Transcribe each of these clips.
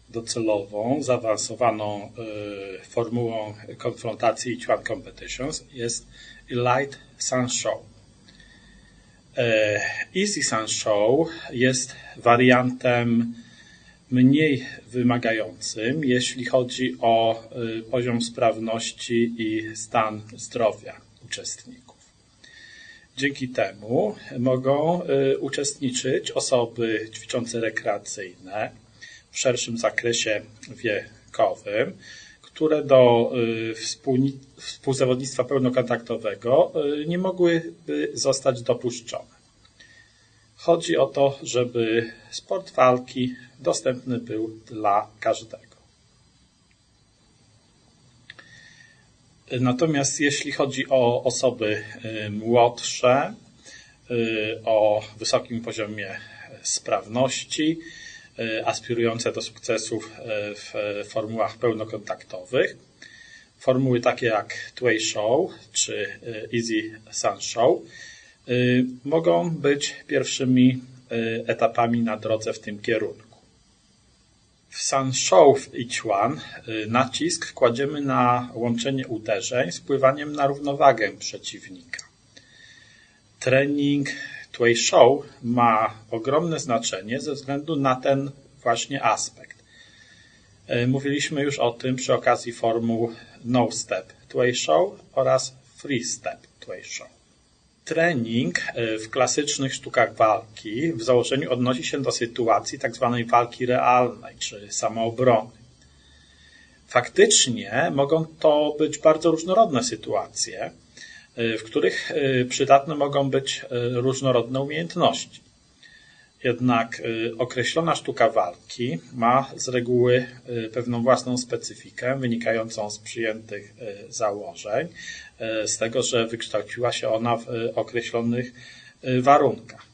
docelową, zaawansowaną formułą konfrontacji Each One Competitions jest Elite Sun Show. Easy Sun Show jest wariantem mniej wymagającym, jeśli chodzi o poziom sprawności i stan zdrowia uczestników. Dzięki temu mogą uczestniczyć osoby ćwiczące rekreacyjne w szerszym zakresie wiekowym, które do współzawodnictwa pełnokontaktowego nie mogłyby zostać dopuszczone. Chodzi o to, żeby sport walki dostępny był dla każdego. Natomiast jeśli chodzi o osoby młodsze, o wysokim poziomie sprawności, aspirujące do sukcesów w formułach pełnokontaktowych, formuły takie jak Tway Show czy Easy Sun Show mogą być pierwszymi etapami na drodze w tym kierunku. W Sun Show w Each One nacisk kładziemy na łączenie uderzeń z wpływaniem na równowagę przeciwnika. Trening Tway Show ma ogromne znaczenie ze względu na ten właśnie aspekt. Mówiliśmy już o tym przy okazji formuł No Step Tway Show oraz Free Step Tway Show. Trening w klasycznych sztukach walki w założeniu odnosi się do sytuacji tzw. walki realnej czy samoobrony. Faktycznie mogą to być bardzo różnorodne sytuacje, w których przydatne mogą być różnorodne umiejętności. Jednak określona sztuka walki ma z reguły pewną własną specyfikę wynikającą z przyjętych założeń, z tego, że wykształciła się ona w określonych warunkach.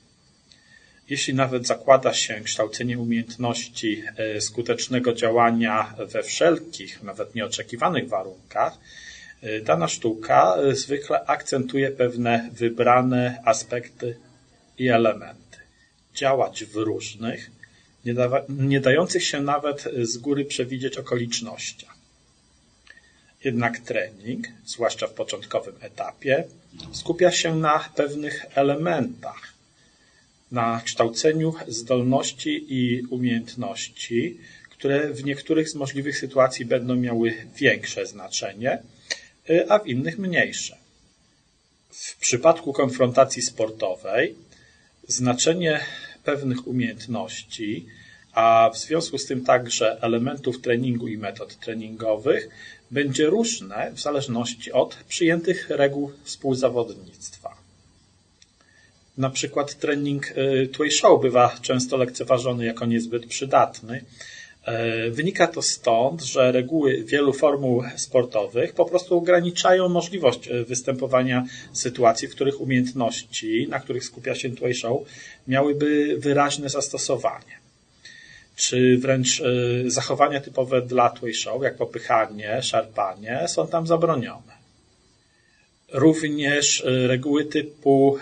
Jeśli nawet zakłada się kształcenie umiejętności skutecznego działania we wszelkich, nawet nieoczekiwanych warunkach, dana sztuka zwykle akcentuje pewne wybrane aspekty i elementy. Działać w różnych, nie dających się nawet z góry przewidzieć okolicznościach. Jednak trening, zwłaszcza w początkowym etapie, skupia się na pewnych elementach, na kształceniu zdolności i umiejętności, które w niektórych z możliwych sytuacji będą miały większe znaczenie, a w innych mniejsze. W przypadku konfrontacji sportowej znaczenie pewnych umiejętności, a w związku z tym także elementów treningu i metod treningowych, będzie różne w zależności od przyjętych reguł współzawodnictwa. Na przykład trening Tway Show bywa często lekceważony jako niezbyt przydatny. Wynika to stąd, że reguły wielu formuł sportowych po prostu ograniczają możliwość występowania sytuacji, w których umiejętności, na których skupia się Tway Show, miałyby wyraźne zastosowanie. Czy wręcz zachowania typowe dla Tway Show, jak popychanie, szarpanie, są tam zabronione. Również reguły typu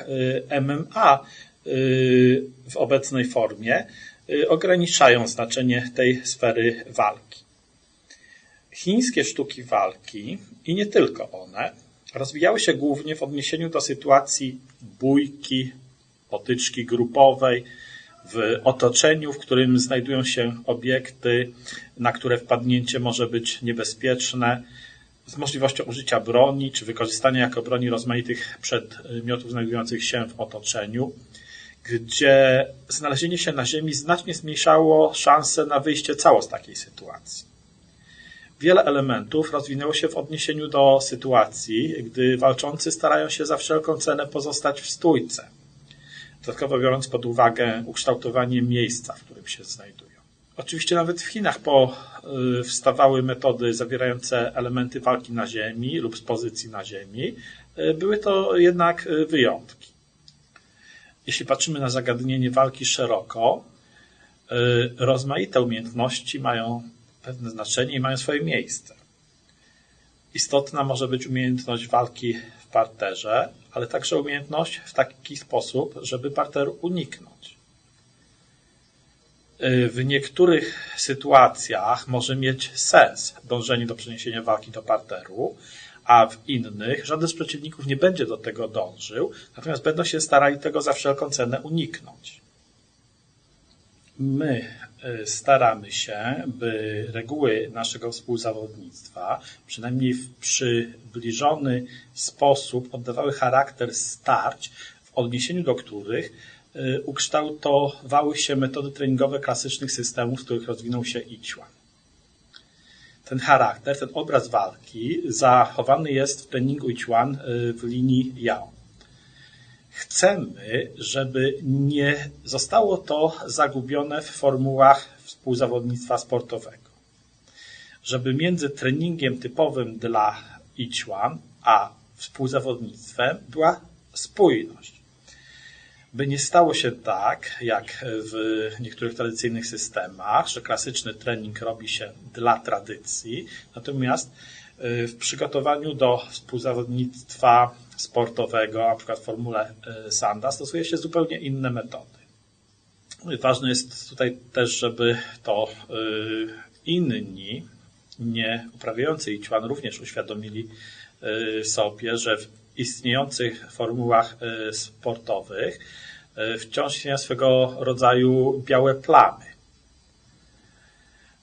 MMA w obecnej formie ograniczają znaczenie tej sfery walki. Chińskie sztuki walki, i nie tylko one, rozwijały się głównie w odniesieniu do sytuacji bójki, potyczki grupowej, w otoczeniu, w którym znajdują się obiekty, na które wpadnięcie może być niebezpieczne, z możliwością użycia broni, czy wykorzystania jako broni rozmaitych przedmiotów znajdujących się w otoczeniu, gdzie znalezienie się na ziemi znacznie zmniejszało szanse na wyjście cało z takiej sytuacji. Wiele elementów rozwinęło się w odniesieniu do sytuacji, gdy walczący starają się za wszelką cenę pozostać w stójce, dodatkowo biorąc pod uwagę ukształtowanie miejsca, w którym się znajdują. Oczywiście nawet w Chinach powstawały metody zawierające elementy walki na ziemi lub z pozycji na ziemi. Były to jednak wyjątki. Jeśli patrzymy na zagadnienie walki szeroko, rozmaite umiejętności mają pewne znaczenie i mają swoje miejsce. Istotna może być umiejętność walki w parterze, ale także umiejętność w taki sposób, żeby parteru uniknąć. w niektórych sytuacjach może mieć sens dążenie do przeniesienia walki do parteru, a w innych żaden z przeciwników nie będzie do tego dążył, natomiast będą się starali tego za wszelką cenę uniknąć. My staramy się, by reguły naszego współzawodnictwa, przynajmniej w przybliżony sposób, oddawały charakter starć, w odniesieniu do których ukształtowały się metody treningowe klasycznych systemów, z których rozwinął się Ichwan. Ten charakter, ten obraz walki zachowany jest w treningu Ichwan w linii Yao. Chcemy, żeby nie zostało to zagubione w formułach współzawodnictwa sportowego. Żeby między treningiem typowym dla Ichwan a współzawodnictwem była spójność. By nie stało się tak, jak w niektórych tradycyjnych systemach, że klasyczny trening robi się dla tradycji, natomiast w przygotowaniu do współzawodnictwa sportowego, na przykład w formule Sanda, stosuje się zupełnie inne metody. Ważne jest tutaj też, żeby to inni, nie uprawiający Ichwan, również uświadomili sobie, że w istniejących formułach sportowych wciąż istnieją swego rodzaju białe plamy,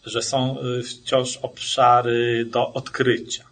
że są wciąż obszary do odkrycia.